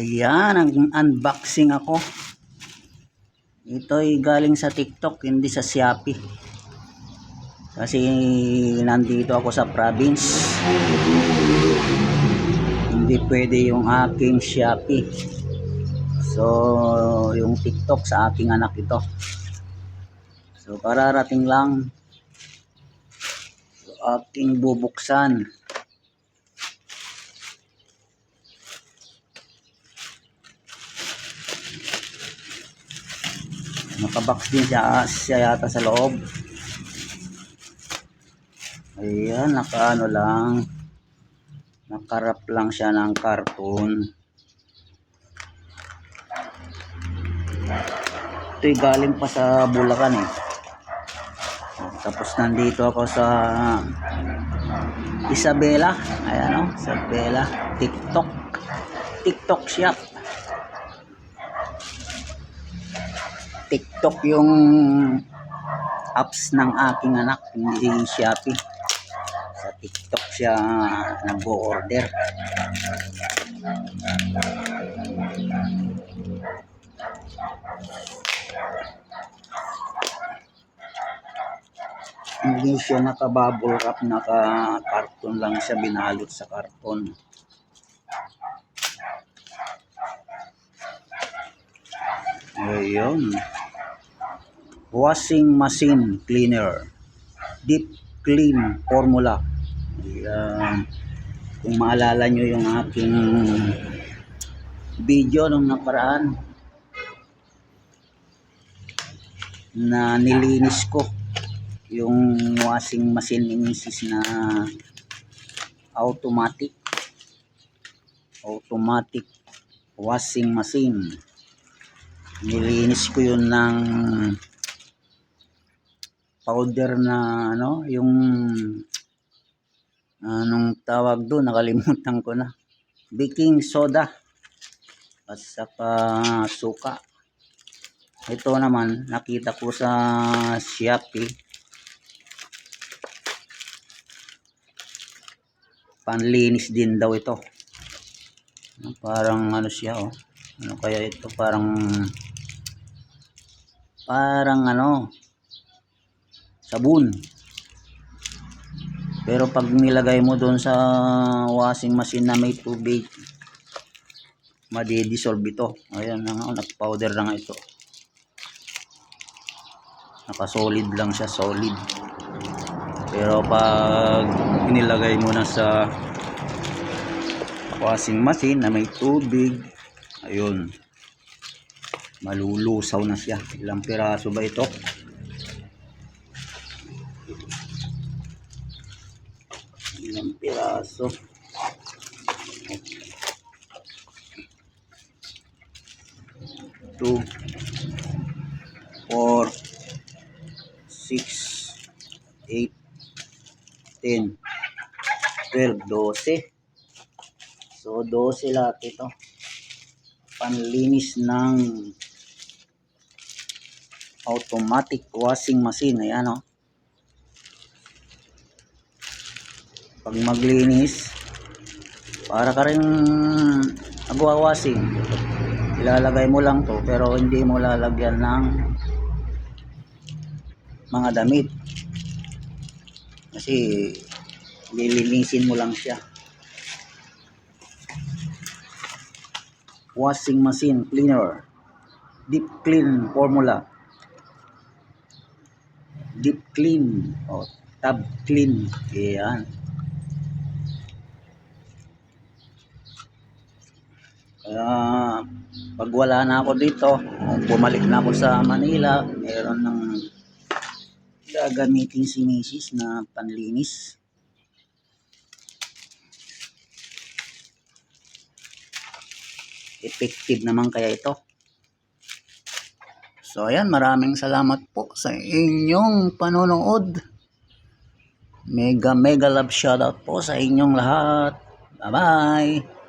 Ayan, ang unboxing ako. Ito ay galing sa TikTok, hindi sa Shopee. Kasi nandito ako sa province. Hindi pwede yung aking Shopee. So, yung TikTok sa aking anak ito. So, kararating lang. So, aking bubuksan. Nakabox din siya yata sa loob. Ayan, nakaano lang. Nakarap lang siya ng karton. Ito'y galing pa sa Bulacan eh. Tapos nandito ako sa Isabela. Ayan o, Isabela. TikTok shop. TikTok yung apps ng aking anak, hindi Shopee. Sa TikTok siya nag-o-order. Hindi siya naka-bubble wrap, naka-karton lang siya, binalot sa karton. Ayun. Washing machine cleaner. Deep clean formula. Ayan. Kung maalala nyo yung aking video nung nakaraan na nilinis ko yung washing machine ni Mrs. na automatic washing machine. Nilinis ko yun ng powder na ano, yung anong tawag doon, nakalimutan ko na. Baking soda at saka suka. Ito naman nakita ko sa Shopee, panlinis din daw ito. Parang ano siya oh. Ano kaya ito, parang ano, sabon. Pero pag nilagay mo doon sa washing machine na may tubig, madi-dissolve ito. Ayan na nga, nag-powder na nga ito. Naka-solid lang siya, solid. Pero pag nilagay mo na sa washing machine na may tubig, ayun, malulusaw na siya. Ilang piraso ba ito? Ilang piraso? 2, 4, 6, 8, 10, 12, 12. So 12 lahat ito. Panlinis ng automatic washing machine. Ayan o. Pag maglinis, para ka rin nagwa-washing, ilalagay mo lang to, pero hindi mo lalagyan ng mga damit. Kasi lilinisin mo lang siya. Washing machine cleaner. Deep clean formula. Deep clean o tab clean. Ayan. Kaya pag wala na ako dito, bumalik na ako sa Manila, meron ng gagamitin si Mrs. na panlinis. Effective naman kaya ito. So ayan, maraming salamat po sa inyong panonood. Mega love shoutout po sa inyong lahat. Bye bye.